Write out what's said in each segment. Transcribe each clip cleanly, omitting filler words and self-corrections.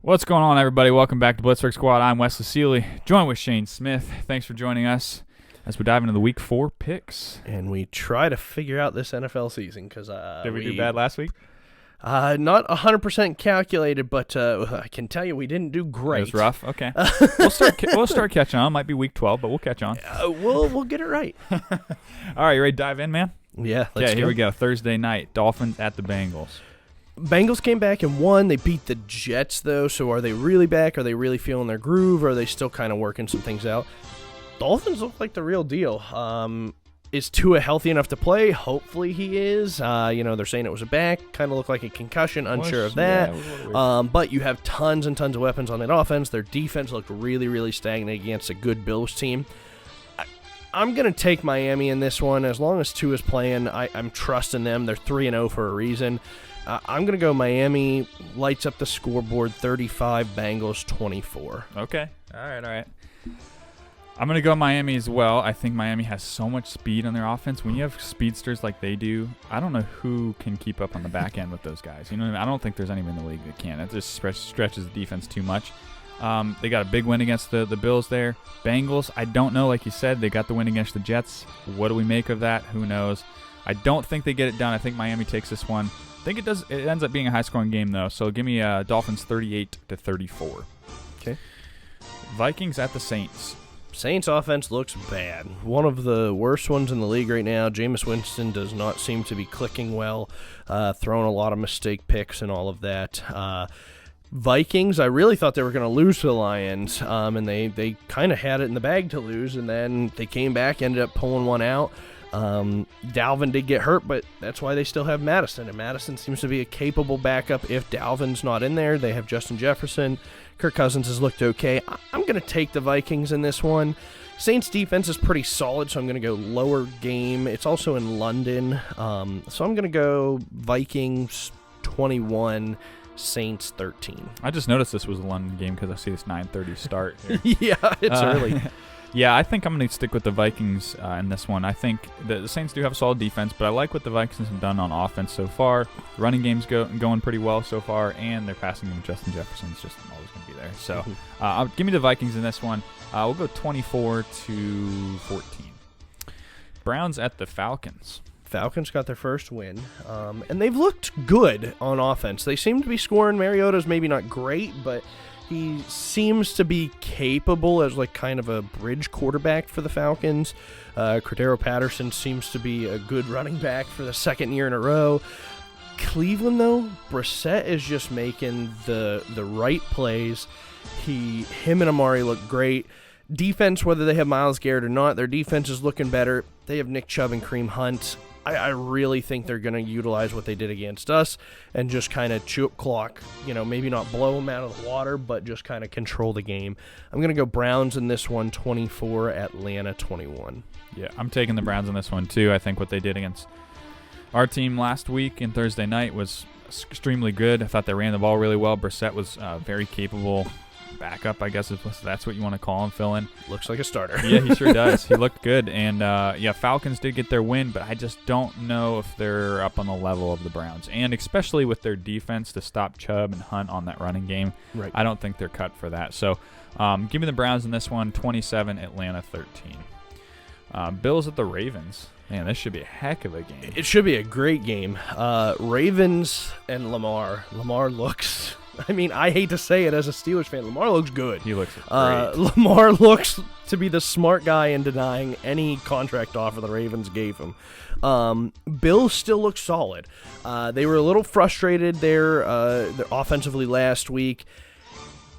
What's going on, everybody? Welcome back to Blitzwork Squad. I'm Wesley Seeley, joined with Shane Smith. Thanks for joining us as we dive into the Week 4 picks. And we try to figure out this NFL season because Did we do bad last week? Not 100% calculated, but I can tell you we didn't do great. It was rough. Okay, we'll start catching on. Might be Week 12, but we'll catch on. We'll get it right. All right, you ready to dive in, man? Yeah, Here we go. Thursday night, Dolphins at the Bengals. Bengals came back and won. They beat the Jets, though, so are they really back? Are they really feeling their groove, or are they still kind of working some things out? Dolphins look like the real deal. Is Tua healthy enough to play? Hopefully he is. They're saying it was a back. Kind of looked like a concussion. Unsure of that. But you have tons and tons of weapons on that offense. Their defense looked really, really stagnant against a good Bills team. I'm going to take Miami in this one. As long as Tua's playing, I'm trusting them. They're 3-0 for a reason. I'm going to go Miami, lights up the scoreboard, 35, Bengals 24. Okay. All right. I'm going to go Miami as well. I think Miami has so much speed on their offense. When you have speedsters like they do, I don't know who can keep up on the back end with those guys. You know what I mean? I don't think there's anyone in the league that can. That just stretches the defense too much. They got a big win against the Bills there. Bengals, I don't know. Like you said, they got the win against the Jets. What do we make of that? Who knows? I don't think they get it done. I think Miami takes this one. I think it does. It ends up being a high-scoring game, though. So give me Dolphins 38-34. Okay. Vikings at the Saints. Saints offense looks bad. One of the worst ones in the league right now. Jameis Winston does not seem to be clicking well, throwing a lot of mistake picks and all of that. Vikings, I really thought they were going to lose to the Lions, and they kind of had it in the bag to lose, and then they came back, ended up pulling one out. Dalvin did get hurt, but that's why they still have Madison, and Madison seems to be a capable backup if Dalvin's not in there. They have Justin Jefferson. Kirk Cousins has looked okay. I'm going to take the Vikings in this one. Saints defense is pretty solid, so I'm going to go lower game. It's also in London, so I'm going to go Vikings 21, Saints 13. I just noticed this was a London game because I see this 9:30 start here. Yeah, it's early. Yeah, I think I'm going to stick with the Vikings in this one. I think the Saints do have a solid defense, but I like what the Vikings have done on offense so far. The running game's going pretty well so far, and their passing game with Justin Jefferson is just always going to be there. So give me the Vikings in this one. We'll go 24-14. Browns at the Falcons. Falcons got their first win, and they've looked good on offense. They seem to be scoring. Mariota's maybe not great, but he seems to be capable as like kind of a bridge quarterback for the Falcons. Cordero Patterson seems to be a good running back for the second year in a row. Cleveland, though, Brissett is just making the right plays. Him and Amari look great. Defense, whether they have Myles Garrett or not, their defense is looking better. They have Nick Chubb and Kareem Hunt. I really think they're going to utilize what they did against us and just kind of chew up clock. Maybe not blow them out of the water, but just kind of control the game. I'm going to go Browns in this one, 24, Atlanta 21. Yeah, I'm taking the Browns in this one, too. I think what they did against our team last week and Thursday night was extremely good. I thought they ran the ball really well. Brissett was very capable backup, I guess, if that's what you want to call him, fill in. Looks like a starter. Yeah, he sure does. He looked good. And, Falcons did get their win, but I just don't know if they're up on the level of the Browns. And especially with their defense to stop Chubb and Hunt on that running game, right. I don't think they're cut for that. So give me the Browns in this one, 27, Atlanta 13. Bills at the Ravens. Man, this should be a heck of a game. It should be a great game. Ravens and Lamar. Lamar looks... I hate to say it as a Steelers fan. Lamar looks good. He looks great. Lamar looks to be the smart guy in denying any contract offer the Ravens gave him. Bills still look solid. They were a little frustrated there offensively last week,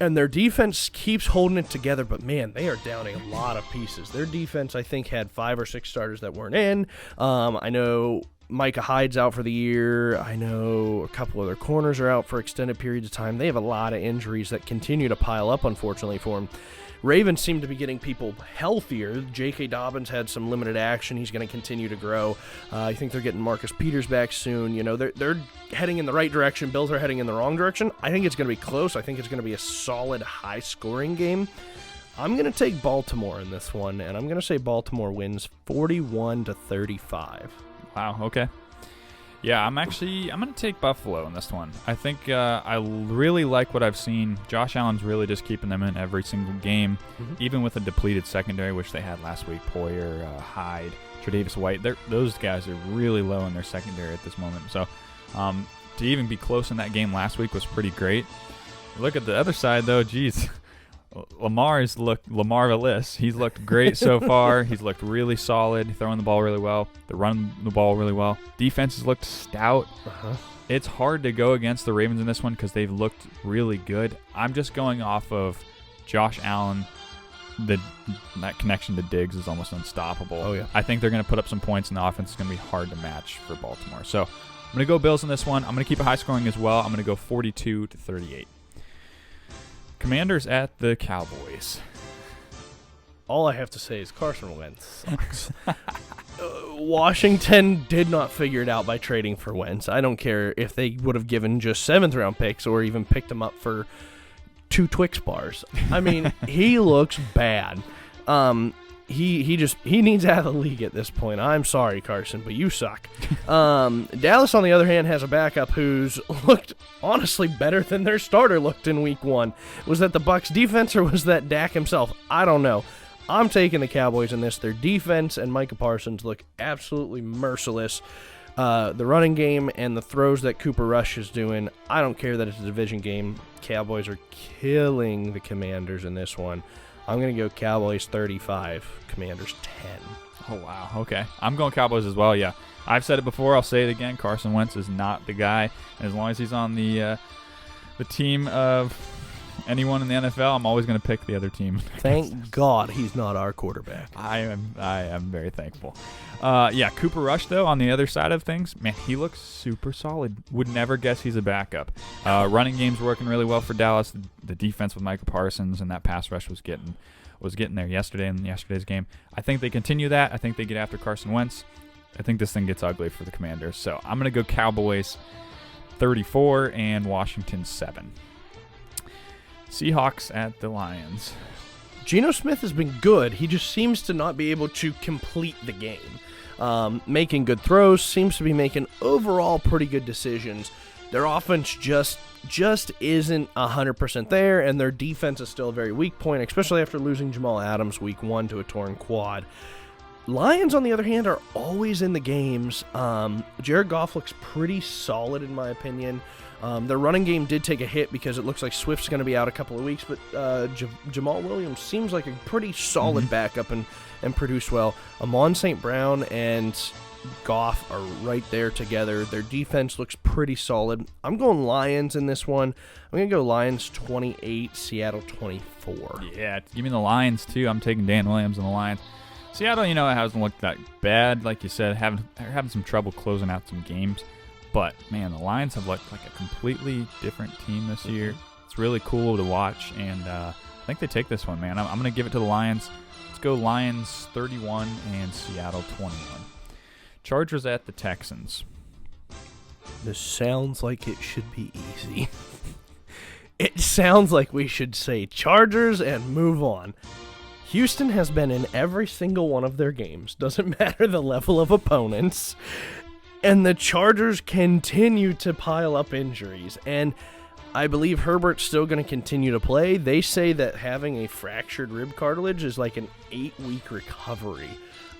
and their defense keeps holding it together, but, man, they are downing a lot of pieces. Their defense, I think, had 5 or 6 starters that weren't in. I know Micah Hyde's out for the year. I know a couple of their corners are out for extended periods of time. They have a lot of injuries that continue to pile up, unfortunately, for them. Ravens seem to be getting people healthier. J.K. Dobbins had some limited action. He's going to continue to grow. I think they're getting Marcus Peters back soon. They're heading in the right direction. Bills are heading in the wrong direction. I think it's going to be close. I think it's going to be a solid, high-scoring game. I'm going to take Baltimore in this one, and I'm going to say Baltimore wins 41-35. Wow, okay. Yeah, I'm going to take Buffalo in this one. I think I really like what I've seen. Josh Allen's really just keeping them in every single game, even with a depleted secondary, which they had last week. Poyer, Hyde, Tre'Davious White, those guys are really low in their secondary at this moment. So to even be close in that game last week was pretty great. Look at the other side, though. Geez. Lamar's looked Lamarvelous. He's looked great so far. He's looked really solid, throwing the ball really well. They're running the ball really well. Defense has looked stout. It's hard to go against the Ravens in this one because they've looked really good. I'm just going off of Josh Allen. That connection to Diggs is almost unstoppable. Oh, yeah. I think they're going to put up some points, and the offense is going to be hard to match for Baltimore. So I'm going to go Bills in this one. I'm going to keep it high scoring as well. I'm going to go 42-38. Commanders at the Cowboys. All I have to say is Carson Wentz sucks. Washington did not figure it out by trading for Wentz. I don't care if they would have given just 7th-round picks or even picked him up for 2 Twix bars. I mean, he looks bad. He needs out of the league at this point. I'm sorry, Carson, but you suck. Dallas, on the other hand, has a backup who's looked honestly better than their starter looked in week 1. Was that the Bucs defense or was that Dak himself? I don't know. I'm taking the Cowboys in this. Their defense and Micah Parsons look absolutely merciless. The running game and the throws that Cooper Rush is doing, I don't care that it's a division game. Cowboys are killing the Commanders in this one. I'm going to go Cowboys 35, Commanders 10. Oh, wow. Okay. I'm going Cowboys as well, yeah. I've said it before. I'll say it again. Carson Wentz is not the guy. And as long as he's on the team of anyone in the NFL, I'm always going to pick the other team. Thank God he's not our quarterback. I am very thankful. Yeah, Cooper Rush, though, on the other side of things, man, he looks super solid. Would never guess he's a backup. Running game's working really well for Dallas. The defense with Micah Parsons and that pass rush was getting there yesterday in yesterday's game. I think they continue that. I think they get after Carson Wentz. I think this thing gets ugly for the Commanders. So I'm going to go Cowboys 34 and Washington 7. Seahawks at the Lions. Geno Smith has been good. He just seems to not be able to complete the game. Making good throws, seems to be making overall pretty good decisions. Their offense just isn't 100% there, and their defense is still a very weak point, especially after losing Jamal Adams week 1 to a torn quad. Lions, on the other hand, are always in the games. Jared Goff looks pretty solid, in my opinion. Their running game did take a hit because it looks like Swift's going to be out a couple of weeks, but Jamal Williams seems like a pretty solid backup and produced well. Amon St. Brown and Goff are right there together. Their defense looks pretty solid. I'm going Lions in this one. I'm going to go Lions 28, Seattle 24. Yeah, give me the Lions, too. I'm taking Dan Williams and the Lions. Seattle, it hasn't looked that bad. Like you said, they're having some trouble closing out some games. But, man, the Lions have looked like a completely different team this year. It's really cool to watch, and I think they take this one, man. I'm going to give it to the Lions. Let's go Lions 31 and Seattle 21. Chargers at the Texans. This sounds like it should be easy. It sounds like we should say Chargers and move on. Houston has been in every single one of their games. Doesn't matter the level of opponents. And the Chargers continue to pile up injuries. And I believe Herbert's still going to continue to play. They say that having a fractured rib cartilage is like an 8-week recovery.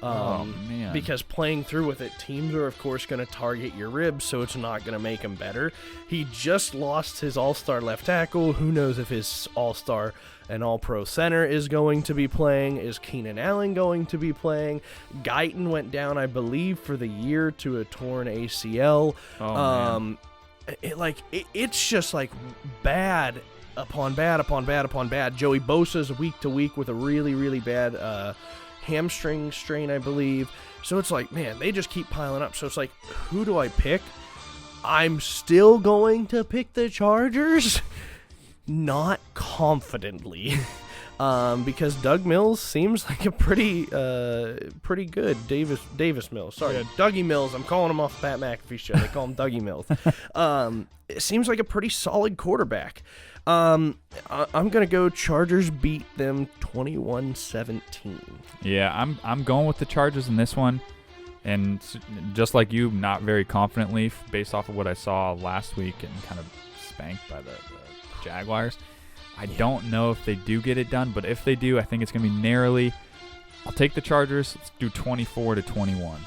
Man. Because playing through with it, teams are, of course, going to target your ribs, so it's not going to make him better. He just lost his all-star left tackle. Who knows if his all-star and all-pro center is going to be playing? Is Keenan Allen going to be playing? Guyton went down, I believe, for the year to a torn ACL. It's just like bad upon bad upon bad upon bad. Joey Bosa's week to week with a really, really bad hamstring strain, I believe. So it's like, man, they just keep piling up. So it's like, who do I pick? I'm still going to pick the Chargers. Not confidently. Because Doug Mills seems like a pretty good Davis Mills. Sorry, Dougie Mills. I'm calling him off the Pat McAfee show. They call him Dougie Mills. It seems like a pretty solid quarterback. I'm gonna go Chargers beat them 21-17. Yeah, I'm going with the Chargers in this one. And just like you, not very confidently based off of what I saw last week and kind of spanked by the Jaguars. I don't know if they do get it done, but if they do, I think it's going to be narrowly. I'll take the Chargers. Let's do 24-21.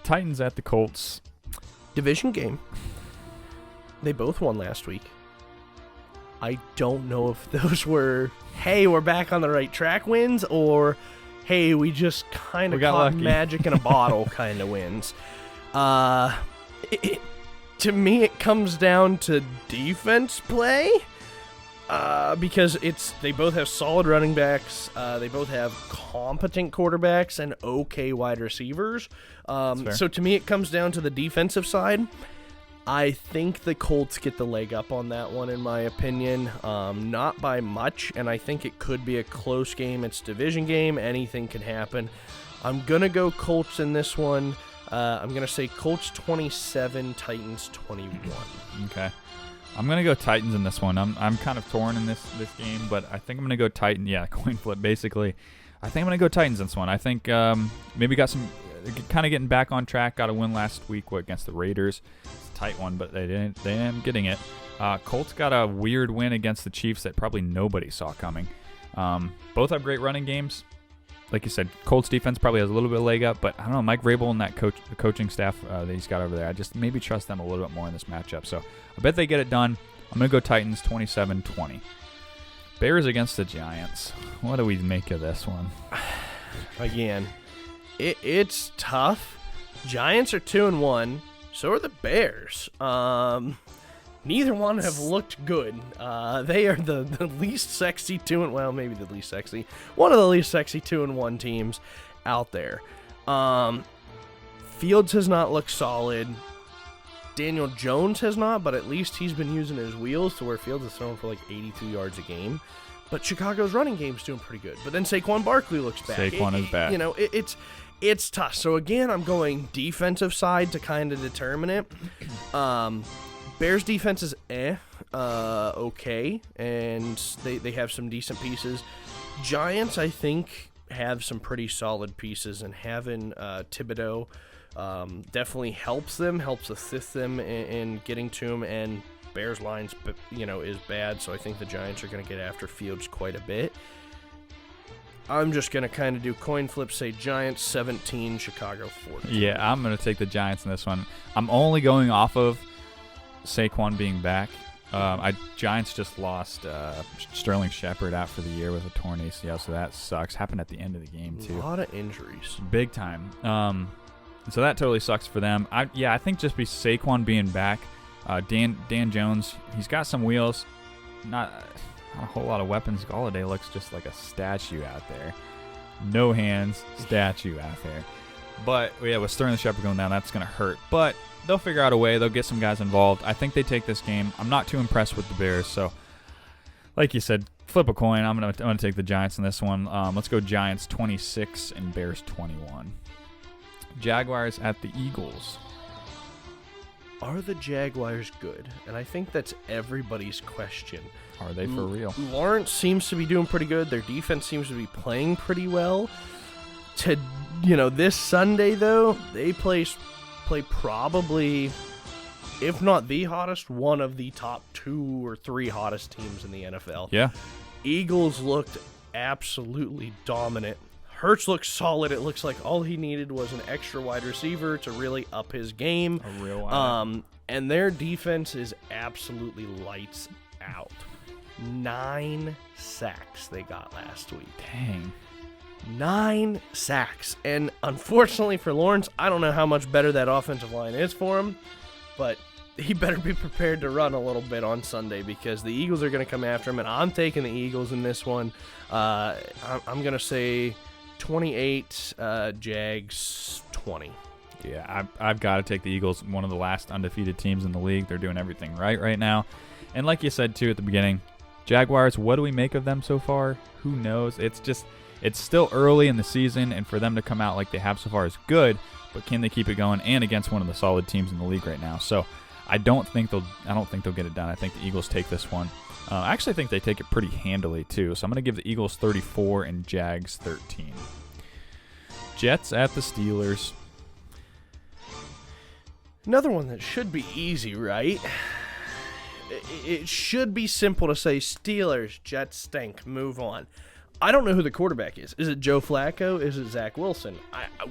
Titans at the Colts. Division game. They both won last week. I don't know if those were, hey, we're back on the right track wins, or, hey, we just kind of caught magic in a bottle kind of wins. To me, it comes down to defense play. Because they both have solid running backs, they both have competent quarterbacks and okay wide receivers. So to me, it comes down to the defensive side. I think the Colts get the leg up on that one, in my opinion. Not by much, and I think it could be a close game. It's a division game. Anything can happen. I'm going to go Colts in this one. I'm going to say Colts 27, Titans 21. Okay. I'm going to go Titans in this one. I'm kind of torn in this game, but I think I'm going to go Titan. Yeah, coin flip, basically. I think I'm going to go Titans in this one. I think maybe got some kind of getting back on track. Got a win last week against the Raiders. It's a tight one, but they ended up getting it. Colts got a weird win against the Chiefs that probably nobody saw coming. Both have great running games. Like you said, Colts defense probably has a little bit of leg up, but I don't know, Mike Vrabel and that the coaching staff that he's got over there, I just maybe trust them a little bit more in this matchup. So I bet they get it done. I'm going to go Titans 27-20. Bears against the Giants. What do we make of this one? Again, it's tough. Giants are 2-1. So are the Bears. Neither one have looked good. They are the least sexy maybe the least sexy. One of the least sexy 2-1 teams out there. Fields has not looked solid. Daniel Jones has not, but at least he's been using his wheels to where Fields is throwing for like 82 yards a game. But Chicago's running game's doing pretty good. But then Saquon Barkley looks back. Saquon is back. It's tough. So again, I'm going defensive side to kind of determine it. Bears defense is okay, and they have some decent pieces. Giants, I think, have some pretty solid pieces, and having Thibodeau definitely helps assist them in getting to them, and Bears lines, is bad, so I think the Giants are going to get after Fields quite a bit. I'm just going to kind of do coin flip, say Giants 17, Chicago 14. Yeah, I'm going to take the Giants in this one. I'm only going off of Saquon being back. Giants just lost Sterling Shepard out for the year with a torn ACL, so that sucks. Happened at the end of the game, too. A lot of injuries. Big time. So that totally sucks for them. I think just be Saquon being back. Dan Jones, he's got some wheels. Not a whole lot of weapons. Galladay looks just like a statue out there. No hands, statue out there. But, yeah, with Sterling Shepard going down, that's going to hurt. But they'll figure out a way. They'll get some guys involved. I think they take this game. I'm not too impressed with the Bears. So, like you said, flip a coin. I'm gonna take the Giants in this one. Let's go Giants 26 and Bears 21. Jaguars at the Eagles. Are the Jaguars good? And I think that's everybody's question. Are they for real? Lawrence seems to be doing pretty good. Their defense seems to be playing pretty well. This Sunday, though, they play probably, if not the hottest, one of the top 2 or 3 hottest teams in the NFL. Yeah. Eagles looked absolutely dominant. Hurts looks solid. It looks like all he needed was an extra wide receiver to really up his game. A real wide. And their defense is absolutely lights out. 9 sacks they got last week. Dang. 9 sacks. And unfortunately for Lawrence, I don't know how much better that offensive line is for him, but he better be prepared to run a little bit on Sunday because the Eagles are going to come after him, and I'm taking the Eagles in this one. I'm going to say 28, Jags 20. Yeah, I've got to take the Eagles, one of the last undefeated teams in the league. They're doing everything right now. And like you said, too, at the beginning, Jaguars, what do we make of them so far? Who knows? It's still early in the season, and for them to come out like they have so far is good, but can they keep it going and against one of the solid teams in the league right now? So I don't think they'll get it done. I think the Eagles take this one. I actually think they take it pretty handily, too. So I'm going to give the Eagles 34 and Jags 13. Jets at the Steelers. Another one that should be easy, right? It should be simple to say Steelers, Jets stink, move on. I don't know who the quarterback is. Is it Joe Flacco? Is it Zach Wilson?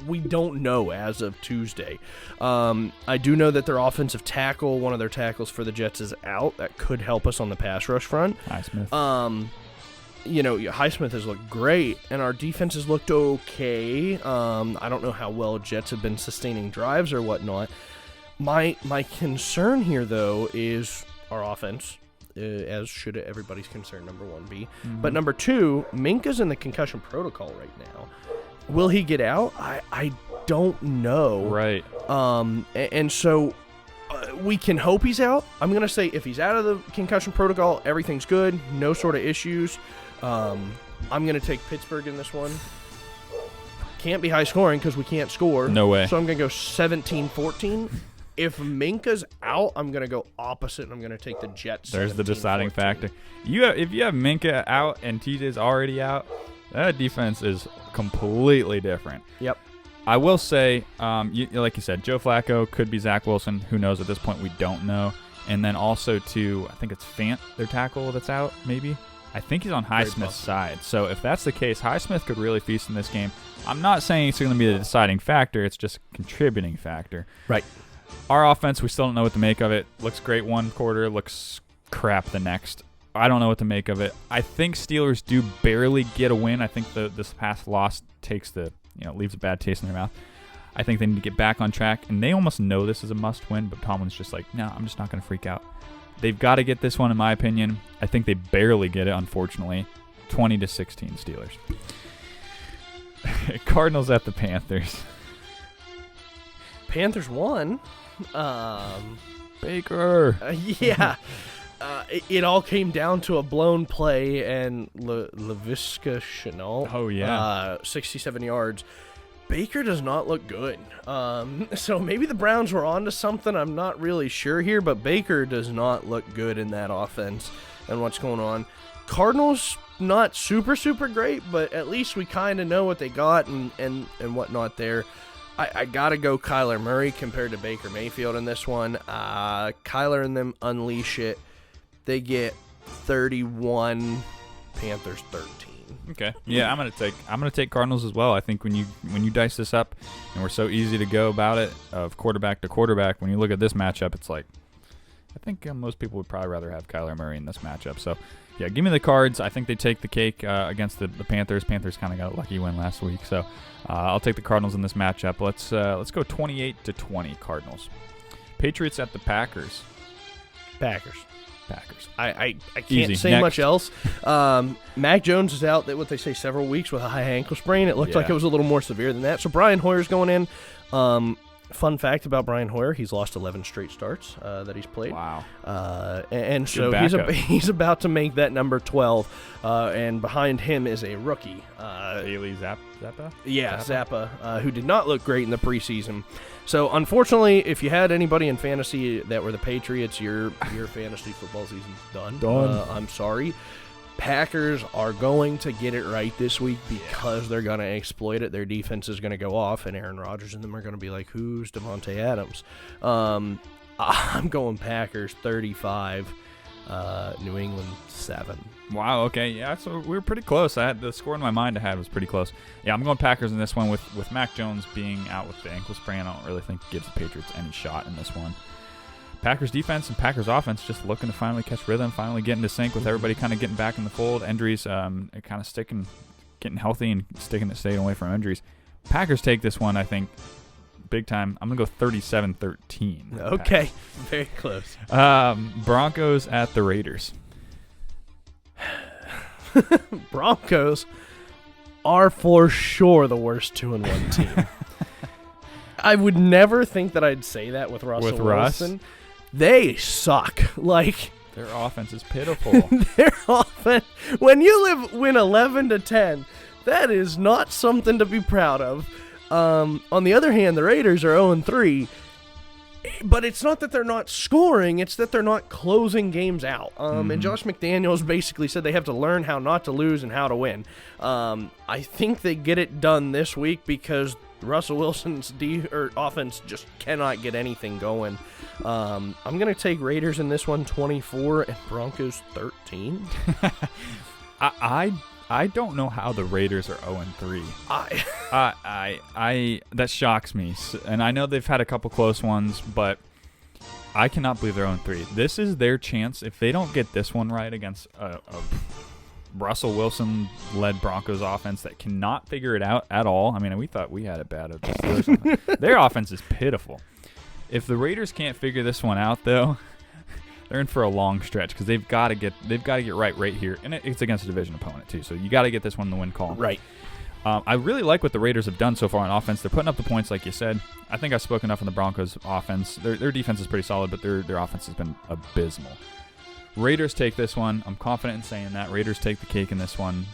We don't know as of Tuesday. I do know that their offensive tackle, one of their tackles for the Jets, is out. That could help us on the pass rush front. Highsmith. Highsmith has looked great, and our defense has looked okay. I don't know how well Jets have been sustaining drives or whatnot. My concern here, though, is our offense. As should everybody's concern, number one be. Mm-hmm. But number two, Minka's in the concussion protocol right now. Will he get out? I don't know. Right. And so we can hope he's out. I'm going to say if he's out of the concussion protocol, everything's good. No sort of issues. I'm going to take Pittsburgh in this one. Can't be high scoring because we can't score. No way. So I'm going to go 17-14. If Minka's out, I'm going to go opposite, and I'm going to take the Jets. There's the deciding factor. If you have Minka out and TJ's already out, that defense is completely different. Yep. I will say, like you said, Joe Flacco could be Zach Wilson. Who knows? At this point, we don't know. And then also, too, I think it's Fant, their tackle, that's out, maybe. I think he's on Highsmith's side. So if that's the case, Highsmith could really feast in this game. I'm not saying it's going to be the deciding factor. It's just a contributing factor. Right. Our offense, we still don't know what to make of it. Looks great one quarter, looks crap the next. I don't know what to make of it. I think Steelers do barely get a win. I think this past loss leaves a bad taste in their mouth. I think they need to get back on track, and they almost know this is a must-win, but Tomlin's just like, no, I'm just not going to freak out. They've got to get this one, in my opinion. I think they barely get it, unfortunately. 20-16 Steelers. Cardinals at the Panthers. Panthers won. Baker. Yeah. It all came down to a blown play and Laviska Shenault. 67 yards. Baker does not look good. So maybe the Browns were onto something. I'm not really sure here, but Baker does not look good in that offense and what's going on. Cardinals, not super, super great, but at least we kind of know what they got and whatnot there. I got to go Kyler Murray compared to Baker Mayfield in this one. Kyler and them unleash it. They get 31, Panthers 13. Okay. Yeah, I'm gonna take Cardinals as well. I think when you dice this up, and we're so easy to go about it of quarterback to quarterback, when you look at this matchup, it's like I think most people would probably rather have Kyler Murray in this matchup. So yeah, give me the Cards. I think they take the cake against the Panthers. Panthers kind of got a lucky win last week, so I'll take the Cardinals in this matchup. Let's go 28-20 Cardinals. Patriots at the Packers. Packers. I can't Easy. say Next. much else. Mac Jones is out, what they say, several weeks with a high ankle sprain. It looked like it was a little more severe than that. So Brian Hoyer's going in. Fun fact about Brian Hoyer, he's lost 11 straight starts that he's played. Wow. And so he's about to make that number 12. And behind him is a rookie. Bailey Zappa? Yeah, Zappa, who did not look great in the preseason. So, unfortunately, if you had anybody in fantasy that were the Patriots, your fantasy football season's done. I'm sorry. Packers are going to get it right this week because they're going to exploit it. Their defense is going to go off, and Aaron Rodgers and them are going to be like, who's Devontae Adams? I'm going Packers 35, New England 7. Wow, okay. Yeah, so we were pretty close. The score in my mind I had was pretty close. Yeah, I'm going Packers in this one with Mac Jones being out with the ankle sprain. I don't really think gives the Patriots any shot in this one. Packers defense and Packers offense just looking to finally catch rhythm, finally getting to sync with everybody kind of getting back in the fold. Injuries kind of getting healthy and staying away from injuries. Packers take this one, I think, big time. I'm going to go 37-13. Okay, very close. Broncos at the Raiders. Broncos are for sure the worst 2-1 team. I would never think that I'd say that with Russell Wilson. They suck. Like, their offense is pitiful. Their offense, when you win 11-10, that is not something to be proud of. On the other hand, the Raiders are 0-3. But it's not that they're not scoring, it's that they're not closing games out. And Josh McDaniels basically said they have to learn how not to lose and how to win. I think they get it done this week because Russell Wilson's offense just cannot get anything going. I'm going to take Raiders in this one, 24, and Broncos 13. I don't know how the Raiders are 0-3. That shocks me. And I know they've had a couple close ones, but I cannot believe they're 0-3. This is their chance. If they don't get this one right against a Russell Wilson-led Broncos offense that cannot figure it out at all. I mean, we thought we had it bad at the Steelers. Their offense is pitiful. If the Raiders can't figure this one out, though, they're in for a long stretch because they've got to get right here, and it's against a division opponent too. So you got to get this one in the win column. Right. I really like what the Raiders have done so far on offense. They're putting up the points, like you said. I think I've spoken enough on the Broncos' offense. Their defense is pretty solid, but their offense has been abysmal. Raiders take this one. I'm confident in saying that. Raiders take the cake in this one.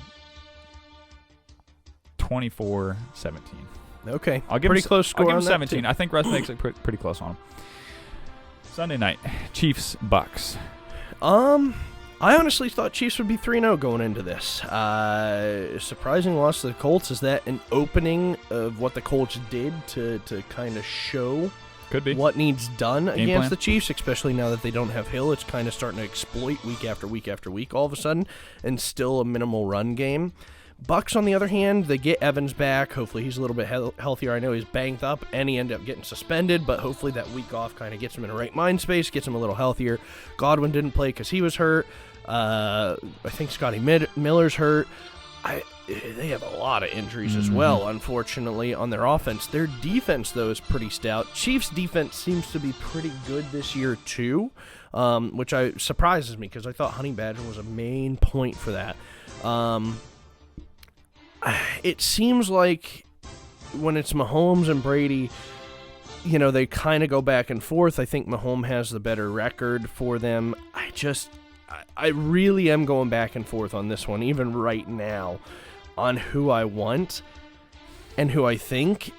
24-17. Okay. I'll give pretty him, close score. I'll give on him 17. I think Russ makes it pretty close on him. Sunday night, Chiefs, Bucs. I honestly thought Chiefs would be 3-0 going into this. Surprising loss to the Colts. Is that an opening of what the Colts did to kind of show Could be what needs done Game against plan. the Chiefs, especially now that they don't have Hill? It's kind of starting to exploit week after week after week all of a sudden, and still a minimal run game. Bucs, on the other hand, they get Evans back. Hopefully he's a little bit healthier. I know he's banged up, and he ended up getting suspended, but hopefully that week off kind of gets him in a right mind space, gets him a little healthier. Godwin didn't play because he was hurt. I think Scotty Miller's hurt. They have a lot of injuries as well, unfortunately, on their offense. Their defense, though, is pretty stout. Chiefs' defense seems to be pretty good this year, too, which surprises me because I thought Honey Badger was a main point for that. It seems like when it's Mahomes and Brady, they kind of go back and forth. I think Mahomes has the better record for them. I really am going back and forth on this one, even right now, on who I want and who I think.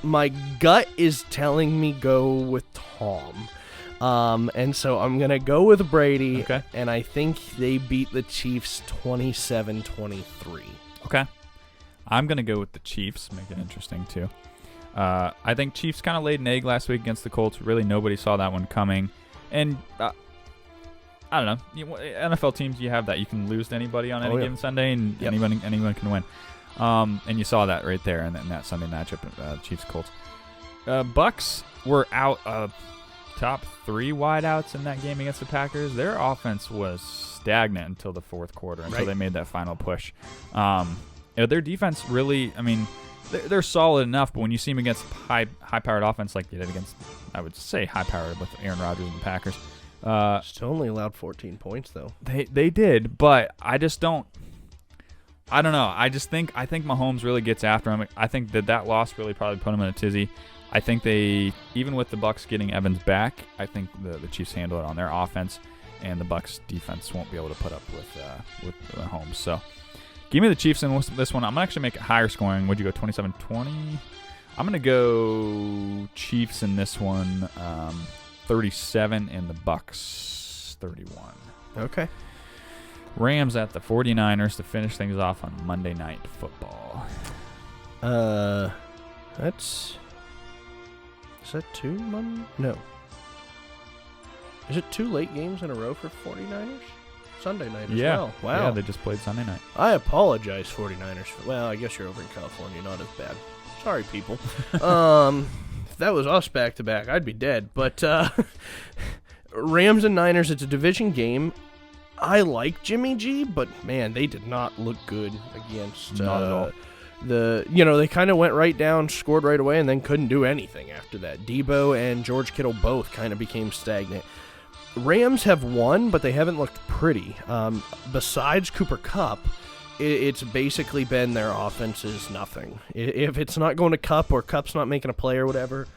My gut is telling me go with Tom. And so I'm going to go with Brady, okay. And I think they beat the Chiefs 27-23. Okay. I'm going to go with the Chiefs, make it interesting too. I think Chiefs kind of laid an egg last week against the Colts. Really nobody saw that one coming. And I don't know. NFL teams, you have that. You can lose to anybody on any given Sunday, and anyone can win. And you saw that right there in that Sunday matchup, Chiefs-Colts. Bucs were out top 3 wideouts in that game against the Packers. Their offense was stagnant until the fourth quarter, until they made that final push. Their defense really, they're solid enough, but when you see them against high-powered offense like they did against, I would say high-powered with Aaron Rodgers and the Packers. Still only allowed 14 points, though. They did, but I just don't. I don't know. I think Mahomes really gets after him. I think that loss really probably put him in a tizzy. I think even with the Bucs getting Evans back, I think the Chiefs handle it on their offense, and the Bucs defense won't be able to put up with Mahomes. So, give me the Chiefs in this one. I'm gonna actually make it higher scoring. Would you go 27-20? I'm gonna go Chiefs in this one. 37 and the Bucs 31. Okay. Rams at the 49ers to finish things off on Monday Night Football. Is that 2 Monday? No. Is it 2 late games in a row for 49ers? Sunday night as well. Wow. Yeah, they just played Sunday night. I apologize, 49ers. Well, I guess you're over in California, not as bad. Sorry, people. If that was us back-to-back, I'd be dead. But Rams and Niners, it's a division game. I like Jimmy G, but, man, they did not look good against not at all. They kind of went right down, scored right away, and then couldn't do anything after that. Debo and George Kittle both kind of became stagnant. Rams have won, but they haven't looked pretty. Besides Cooper Kupp, it's basically been their offense is nothing. If it's not going to Kupp or Kupp's not making a play or whatever,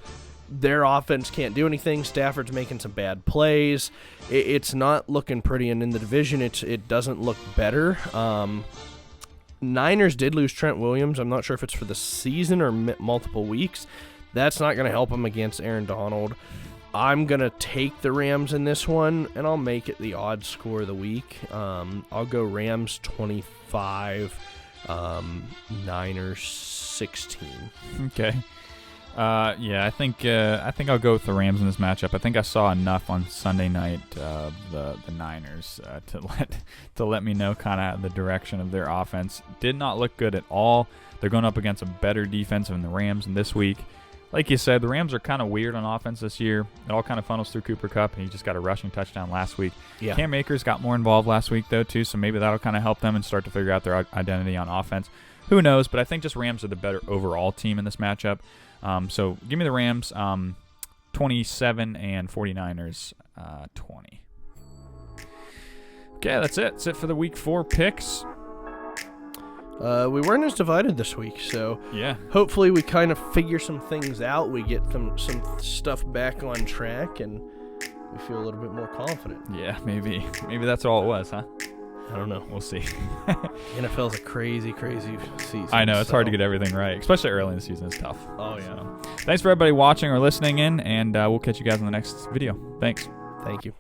their offense can't do anything. Stafford's making some bad plays. It's not looking pretty, and in the division, it doesn't look better. Niners did lose Trent Williams. I'm not sure if it's for the season or multiple weeks. That's not going to help them against Aaron Donald. I'm going to take the Rams in this one, and I'll make it the odd score of the week. I'll go Rams 25, Niners 16. Okay. Yeah, I think I'll go with the Rams in this matchup. I think I saw enough on Sunday night the Niners to let me know kind of the direction of their offense. Did not look good at all. They're going up against a better defense than the Rams in this week. Like you said, the Rams are kind of weird on offense this year. It all kind of funnels through Cooper Kupp, and he just got a rushing touchdown last week. Yeah. Cam Akers got more involved last week, though, too, so maybe that'll kind of help them and start to figure out their identity on offense. Who knows? But I think just Rams are the better overall team in this matchup. So give me the Rams 27 and 49ers 20. Okay, that's it. That's it for the Week 4 picks. We weren't as divided this week, so yeah. Hopefully we kind of figure some things out. We get some stuff back on track, and we feel a little bit more confident. Yeah, maybe that's all it was, huh? I don't know. We'll see. NFL's a crazy, crazy season. I know. It's hard to get everything right, especially early in the season. It's tough. Oh, yeah. So, thanks for everybody watching or listening in, and we'll catch you guys in the next video. Thanks. Thank you.